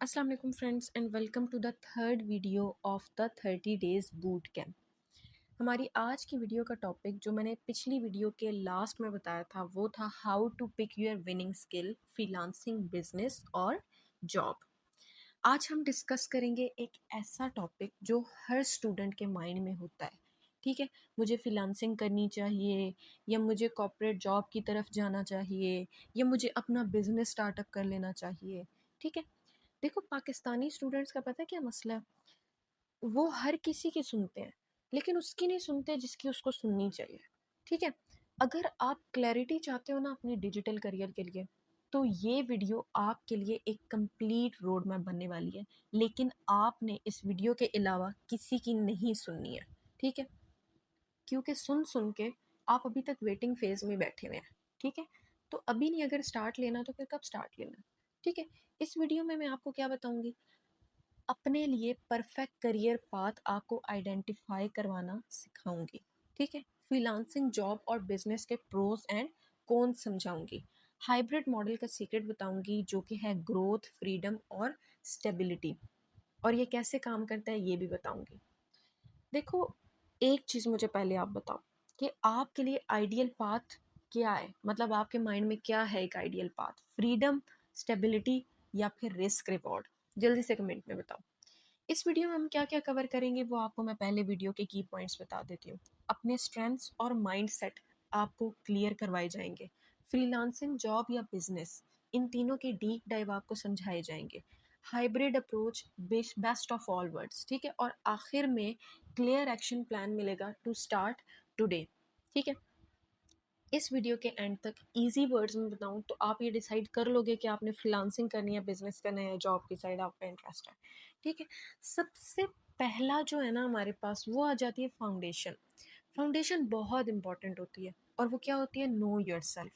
अस्सलाम वालेकुम friends and welcome to the third video of the 30 days boot camp. हमारी आज की वीडियो का टॉपिक जो मैंने पिछली वीडियो के लास्ट में बताया था वो था how to pick your winning skill, freelancing, business और जॉब। आज हम डिस्कस करेंगे एक ऐसा टॉपिक जो हर स्टूडेंट के माइंड में होता है। ठीक है, मुझे फ्रीलांसिंग करनी चाहिए या मुझे कॉर्पोरेट जॉब की तरफ जाना चाहिए या मुझे अपना बिजनेस स्टार्टअप कर लेना चाहिए। ठीक है, देखो पाकिस्तानी स्टूडेंट्स का पता है क्या मसला है? वो हर किसी की सुनते हैं, लेकिन उसकी नहीं सुनते जिसकी उसको सुननी चाहिए। ठीक है? अगर आप क्लैरिटी चाहते हो ना अपनी डिजिटल करियर के लिए, तो ये वीडियो आपके लिए एक कंप्लीट रोड मैप बनने वाली है। लेकिन आपने इस वीडियो के अलावा किसी की नहीं सुननी है। ठीक है? क्योंकि सुन के आप अभी तक वेटिंग फेज में बैठे हुए हैं। ठीक है, तो अभी नहीं अगर स्टार्ट लेना तो फिर कब स्टार्ट लेना? ठीक है, इस वीडियो में मैं आपको क्या बताऊंगी, अपने लिए परफेक्ट करियर पाथ आपको आइडेंटिफाई करवाना सिखाऊंगी। ठीक है, फ्रीलांसिंग जॉब और बिजनेस के प्रोज एंड कौन समझाऊंगी, हाइब्रिड मॉडल का सीक्रेट बताऊंगी जो कि है ग्रोथ, फ्रीडम और स्टेबिलिटी, और ये कैसे काम करता है ये भी बताऊंगी। देखो, एक चीज़ मुझे पहले आप बताओ कि आपके लिए आइडियल पाथ क्या है, मतलब आपके माइंड में क्या है एक आइडियल पाथ, फ्रीडम, स्टेबिलिटी या फिर रिस्क रिवॉर्ड? जल्दी से कमेंट में बताओ। इस वीडियो में हम क्या क्या कवर करेंगे वो आपको मैं पहले वीडियो के की पॉइंट्स बता देती हूँ। अपने स्ट्रेंथ्स और माइंडसेट आपको क्लियर करवाए जाएंगे। फ्रीलांसिंग जॉब या बिजनेस, इन तीनों के डीप डाइव आपको समझाए जाएंगे। Hybrid approach, best of all words. ठीक है, और आखिर में क्लियर एक्शन प्लान मिलेगा टू स्टार्ट टुडे। ठीक है, इस वीडियो के एंड तक इजी वर्ड्स में बताऊं तो आप ये डिसाइड कर लोगे कि आपने फ्रीलांसिंग करनी है, बिजनेस करना है, जॉब की साइड आपका इंटरेस्ट है। ठीक है, सबसे पहला जो है ना हमारे पास वो आ जाती है फाउंडेशन। फाउंडेशन बहुत इंपॉर्टेंट होती है और वो क्या होती है, नो योरसेल्फ।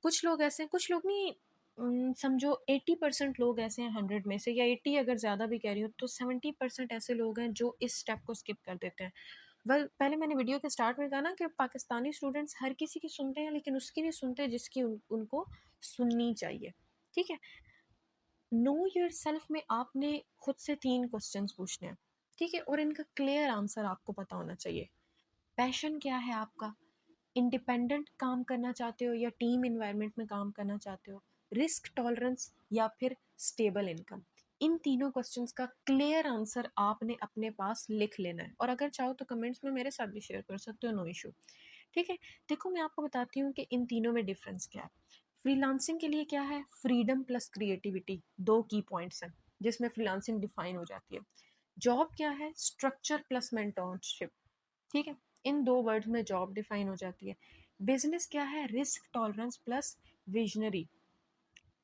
कुछ लोग ऐसे हैं, कुछ लोग नहीं, समझो 80% लोग ऐसे हैं 100 में से, या 80 अगर ज़्यादा भी कह रही हूँ तो 70% ऐसे लोग हैं जो इस स्टेप को स्किप कर देते हैं। पहले मैंने वीडियो के स्टार्ट में कहा ना कि पाकिस्तानी स्टूडेंट्स हर किसी की सुनते हैं लेकिन उसकी नहीं सुनते जिसकी उनको सुननी चाहिए। ठीक है, नो योरसेल्फ में आपने खुद से 3 क्वेश्चंस पूछने हैं। ठीक है, और इनका क्लियर आंसर आपको पता होना चाहिए। पैशन क्या है आपका? इंडिपेंडेंट काम करना चाहते हो या टीम इन्वायरमेंट में काम करना चाहते हो? रिस्क टॉलरेंस या फिर स्टेबल इनकम? इन तीनों क्वेश्चंस का क्लियर आंसर आपने अपने पास लिख लेना है, और अगर चाहो तो कमेंट्स में मेरे साथ भी शेयर कर सकते हो, नो इशू। ठीक है, देखो मैं आपको बताती हूँ कि इन तीनों में डिफरेंस क्या है। फ्रीलांसिंग के लिए क्या है, फ्रीडम प्लस क्रिएटिविटी, दो की पॉइंट्स हैं जिसमें फ्रीलांसिंग डिफाइन हो जाती है। जॉब क्या है, स्ट्रक्चर प्लस मेंटरशिप। ठीक है, इन दो वर्ड्स में जॉब डिफाइन हो जाती है। बिजनेस क्या है, रिस्क टॉलरेंस प्लस विजनरी।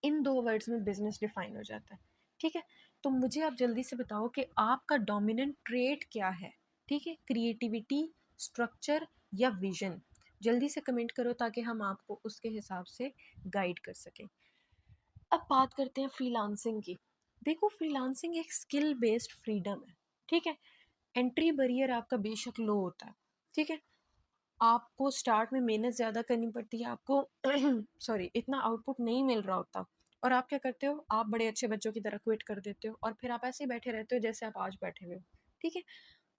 इन दो वर्ड्स में बिजनेस डिफाइन हो जाता है। ठीक है, तो मुझे आप जल्दी से बताओ कि आपका डोमिनेंट ट्रेट क्या है? ठीक है, क्रिएटिविटी, स्ट्रक्चर या विजन? जल्दी से कमेंट करो ताकि हम आपको उसके हिसाब से गाइड कर सकें। अब बात करते हैं फ्रीलांसिंग की। देखो, फ्रीलांसिंग एक स्किल बेस्ड फ्रीडम है। ठीक है, एंट्री बैरियर आपका बेशक लो होता है। ठीक है, आपको स्टार्ट में मेहनत ज़्यादा करनी पड़ती है, आपको सॉरी इतना आउटपुट नहीं मिल रहा होता, और आप क्या करते हो, आप बड़े अच्छे बच्चों की तरह क्विट कर देते हो और फिर आप ऐसे ही बैठे रहते हो जैसे आप आज बैठे हुए हो। ठीक है,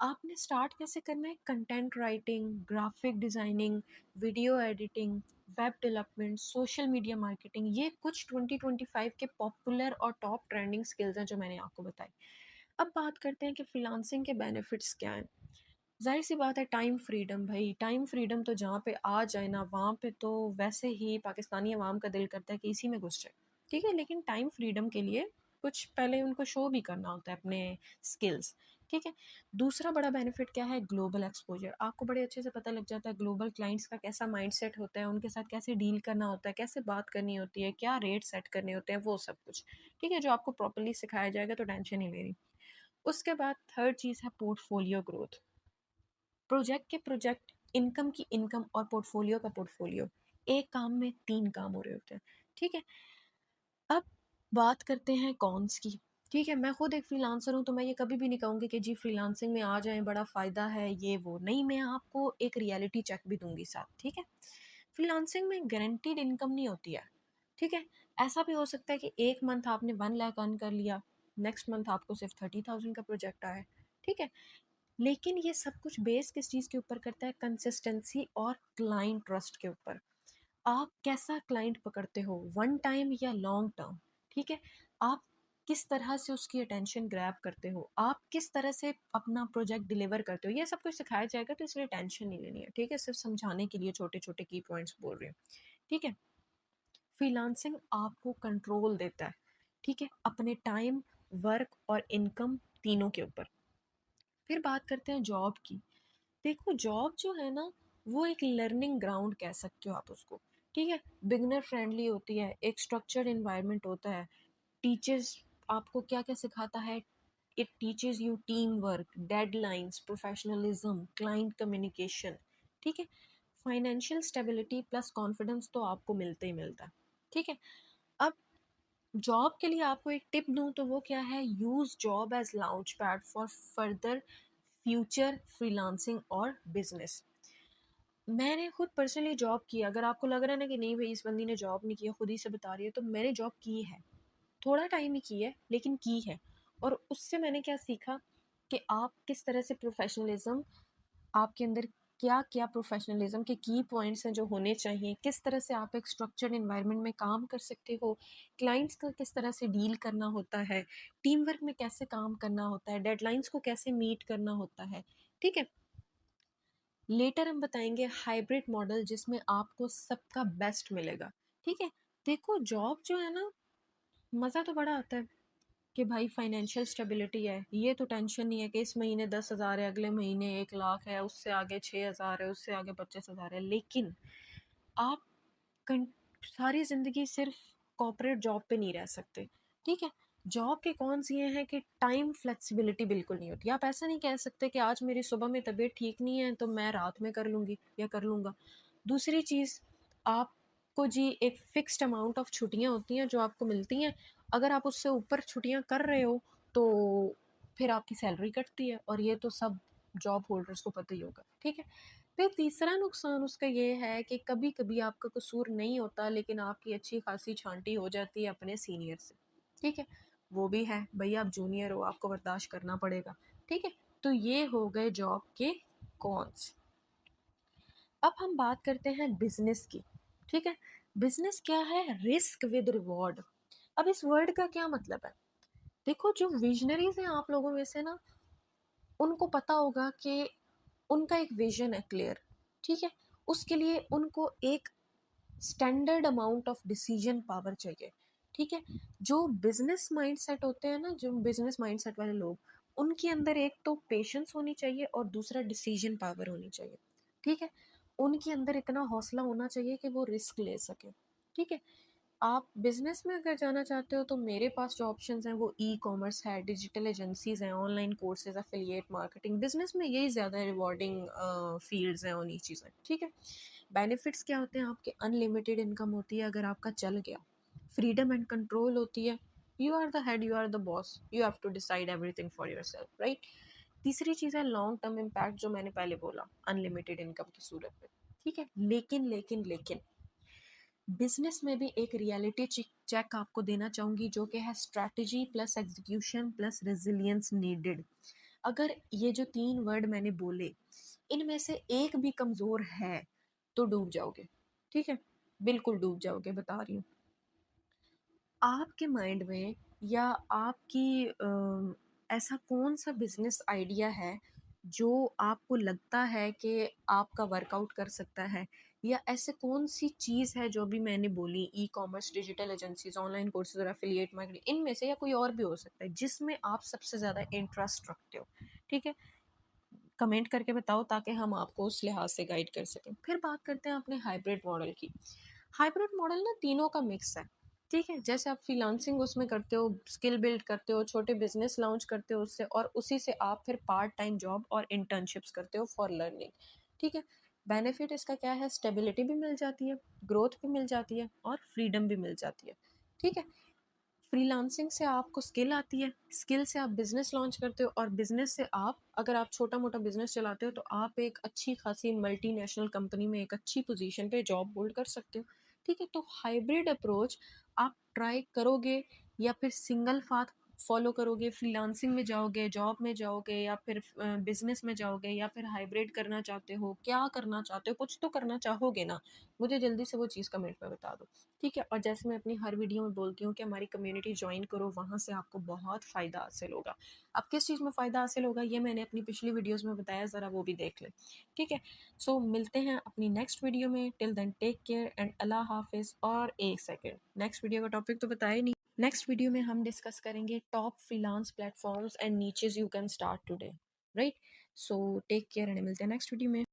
आपने स्टार्ट कैसे करना है, content writing, graphic designing, video editing, web development, social media marketing, ये कुछ 2025 के पॉपुलर और टॉप ट्रेंडिंग स्किल्स हैं जो मैंने आपको बताई। अब बात करते हैं कि फ्रीलांसिंग के बेनिफिट्स क्या हैं। ज़ाहिर सी बात है, टाइम फ्रीडम भाई, टाइम फ्रीडम तो जहाँ पे आ जाए ना वहाँ पे तो वैसे ही पाकिस्तानी अवाम का दिल करता है कि इसी में घुस जाए। ठीक है, लेकिन टाइम फ्रीडम के लिए कुछ पहले उनको शो भी करना होता है अपने स्किल्स। ठीक है, दूसरा बड़ा बेनिफिट क्या है, ग्लोबल एक्सपोजर। आपको बड़े अच्छे से पता लग जाता है ग्लोबल क्लाइंट्स का कैसा माइंडसेट होता है, उनके साथ कैसे डील करना होता है, कैसे बात करनी होती है, क्या रेट सेट करने होते हैं, वो सब कुछ। ठीक है, जो आपको प्रॉपरली सिखाया जाएगा, तो टेंशन नहीं लेनी। उसके बाद थर्ड चीज़ है पोर्टफोलियो ग्रोथ। प्रोजेक्ट के प्रोजेक्ट, इनकम की इनकम और पोर्टफोलियो का पोर्टफोलियो, एक काम में 3 काम हो रहे होते हैं। ठीक है, अब बात करते हैं कॉन्स की। ठीक है, मैं खुद एक फ्रीलांसर हूँ तो मैं ये कभी भी नहीं कहूँगी कि जी फ्रीलांसिंग में आ जाएं, बड़ा फ़ायदा है ये वो, नहीं, मैं आपको एक रियलिटी चेक भी दूंगी साथ। ठीक है, फ्रीलांसिंग में गारंटीड इनकम नहीं होती है। ठीक है, ऐसा भी हो सकता है कि एक मंथ आपने 1 लाख अर्न कर लिया, नेक्स्ट मंथ आपको सिर्फ 30,000 का प्रोजेक्ट आया है, ठीक है। लेकिन ये सब कुछ बेस किस चीज़ के ऊपर करता है? कंसिस्टेंसी और क्लाइंट ट्रस्ट के ऊपर। आप कैसा क्लाइंट पकड़ते हो, वन टाइम या लॉन्ग टर्म, ठीक है। आप किस तरह से उसकी अटेंशन ग्रैब करते हो, आप किस तरह से अपना प्रोजेक्ट डिलीवर करते हो, ये सब कुछ सिखाया जाएगा, तो इसलिए टेंशन नहीं लेनी है, ठीक है। सिर्फ समझाने के लिए छोटे छोटे की पॉइंट्स बोल रही हूँ, ठीक है। फ्रीलांसिंग आपको कंट्रोल देता है, ठीक है, अपने टाइम, वर्क और इनकम तीनों के ऊपर। फिर बात करते हैं जॉब की। देखो जॉब जो है ना, वो एक लर्निंग ग्राउंड कह सकते हो आप उसको, ठीक है। बिगनर फ्रेंडली होती है, एक स्ट्रक्चर्ड इन्वायरमेंट होता है, टीचर्स आपको क्या क्या सिखाता है, it teaches you team work, deadlines, professionalism, client communication, ठीक है। फाइनेंशियल स्टेबिलिटी प्लस कॉन्फिडेंस तो आपको मिलते ही मिलता है, ठीक है। अब जॉब के लिए आपको एक टिप दूं तो वो क्या है, use job as launch pad for further future freelancing और बिजनेस। मैंने खुद पर्सनली जॉब की, अगर आपको लग रहा है ना कि नहीं भाई इस बंदी ने जॉब नहीं किया, खुद ही से बता रही है, तो मैंने जॉब की है, थोड़ा टाइम ही की है लेकिन की है। और उससे मैंने क्या सीखा कि आप किस तरह से प्रोफेशनलिज्म, आपके अंदर क्या क्या प्रोफेशनलिज्म के की पॉइंट्स हैं जो होने चाहिए, किस तरह से आप एक स्ट्रक्चर्ड इन्वायरमेंट में काम कर सकते हो, क्लाइंट्स का किस तरह से डील करना होता है, टीम वर्क में कैसे काम करना होता है, डेडलाइंस को कैसे मीट करना होता है, ठीक है। लेटर हम बताएंगे हाइब्रिड मॉडल जिसमें आपको सबका बेस्ट मिलेगा, ठीक है। देखो जॉब जो है ना, मज़ा तो बड़ा आता है कि भाई फाइनेंशियल स्टेबिलिटी है, ये तो टेंशन नहीं है कि इस महीने 10,000 है, अगले महीने 1 लाख है, उससे आगे 6,000 है, उससे आगे 25,000 है। लेकिन आप कं- सारी ज़िंदगी सिर्फ कॉर्पोरेट जॉब पे नहीं रह सकते, ठीक है। जॉब के कौन सी ये हैं कि टाइम फ्लेक्सिबिलिटी बिल्कुल नहीं होती। आप ऐसा नहीं कह सकते कि आज मेरी सुबह में तबीयत ठीक नहीं है तो मैं रात में कर लूँगी या कर लूँगा। दूसरी चीज़, आपको जी एक फिक्स्ड अमाउंट ऑफ छुट्टियाँ होती हैं जो आपको मिलती हैं, अगर आप उससे ऊपर छुट्टियाँ कर रहे हो तो फिर आपकी सैलरी कटती है, और ये तो सब जॉब होल्डर्स को पता ही होगा, ठीक है। फिर तीसरा नुकसान उसका ये है कि कभी कभी आपका कसूर नहीं होता लेकिन आपकी अच्छी खासी छांटी हो जाती है अपने सीनियर से, ठीक है। वो भी है भाई, आप जूनियर हो, आपको बर्दाश्त करना पड़ेगा, ठीक है। तो ये हो गए जॉब के कॉन्स। अब हम बात करते हैं बिजनेस की, ठीक है। बिजनेस क्या है? Risk with reward. अब इस वर्ड का क्या मतलब है? देखो जो विजनरीज हैं आप लोगों में से ना, उनको पता होगा कि उनका एक विजन है क्लियर, ठीक है। उसके लिए उनको एक standard amount of decision power चाहिए, ठीक है। जो बिजनेस माइंडसेट होते हैं ना, जो बिजनेस माइंडसेट वाले लोग, उनके अंदर एक तो पेशेंस होनी चाहिए और दूसरा डिसीजन पावर होनी चाहिए, ठीक है। उनके अंदर इतना हौसला होना चाहिए कि वो रिस्क ले सके, ठीक है। आप बिजनेस में अगर जाना चाहते हो तो मेरे पास जो ऑप्शंस हैं वो ई कॉमर्स है, डिजिटल एजेंसीज हैं, online courses, affiliate marketing. Business में यही ज़्यादा रिवॉर्डिंग फील्ड्स हैं, उन्हीं चीज़ें, ठीक है। बेनिफिट्स क्या होते हैं आपके? अनलिमिटेड इनकम होती है अगर आपका चल गया, फ्रीडम एंड कंट्रोल होती है, you are the head, you are the boss, you have to decide everything for yourself, right. तीसरी चीज़ है लॉन्ग टर्म इम्पैक्ट, जो मैंने पहले बोला, अनलिमिटेड इनकम की सूरत में, ठीक है। लेकिन लेकिन लेकिन बिजनेस में भी एक रियलिटी चेक आपको देना चाहूँगी, जो कि है strategy plus execution plus resilience needed. अगर ये जो तीन वर्ड मैंने बोले, इनमें से एक भी कमज़ोर है तो डूब जाओगे, ठीक है। बिल्कुल डूब जाओगे, बता रही हूँ। आपके माइंड में या आपकी ऐसा कौन सा बिजनेस आइडिया है जो आपको लगता है कि आपका वर्कआउट कर सकता है, या ऐसे कौन सी चीज़ है जो भी मैंने बोली, e commerce, digital agencies, online courses और एफिलिएट मार्केटिंग, इनमें से या कोई और भी हो सकता है जिसमें आप सबसे ज़्यादा इंटरेस्ट रखते हो, ठीक है। कमेंट करके बताओ ताकि हम आपको उस लिहाज से गाइड कर सकें। फिर बात करते हैं अपने हाइब्रिड मॉडल की। हाइब्रिड मॉडल ना तीनों का मिक्स है, ठीक है। जैसे आप फ्रीलांसिंग उसमें करते हो, स्किल बिल्ड करते हो, छोटे बिजनेस लॉन्च करते हो उससे, और उसी से आप फिर पार्ट टाइम जॉब और इंटर्नशिप्स करते हो फॉर लर्निंग, ठीक है। बेनिफिट इसका क्या है? स्टेबिलिटी भी मिल जाती है, ग्रोथ भी मिल जाती है और फ्रीडम भी मिल जाती है, ठीक है। फ्रीलांसिंग से आपको स्किल आती है, स्किल से आप बिजनेस लॉन्च करते हो, और बिजनेस से आप, अगर आप छोटा मोटा बिजनेस चलाते हो तो आप एक अच्छी खासी मल्टीनेशनल कंपनी में एक अच्छी पोजीशन पे जॉब होल्ड कर सकते हो, ठीक है। तो हाइब्रिड अप्रोच आप ट्राई करोगे या फिर सिंगल फॉलो करोगे, फ्रीलांसिंग में जाओगे, जॉब में जाओगे, या फिर बिजनेस में जाओगे, या फिर हाइब्रिड करना चाहते हो, क्या करना चाहते हो, कुछ तो करना चाहोगे ना, मुझे जल्दी से वो चीज़ कमेंट में बता दो, ठीक है। और जैसे मैं अपनी हर वीडियो में बोलती हूँ कि हमारी कम्युनिटी ज्वाइन करो, वहाँ से आपको बहुत फ़ायदा हासिल होगा। अब किस चीज़ में फ़ायदा हासिल होगा ये मैंने अपनी पिछली वीडियोज़ में बताया, ज़रा वो भी देख लें, ठीक है। सो मिलते हैं अपनी नेक्स्ट वीडियो में, till then take care and अल्लाह हाफिज़। और एक सेकेंड, नेक्स्ट वीडियो का टॉपिक तो बताया ही नहीं। नेक्स्ट वीडियो में हम डिस्कस करेंगे top freelance platforms and niches you can start today, right. So take care and मिलते हैं नेक्स्ट वीडियो में।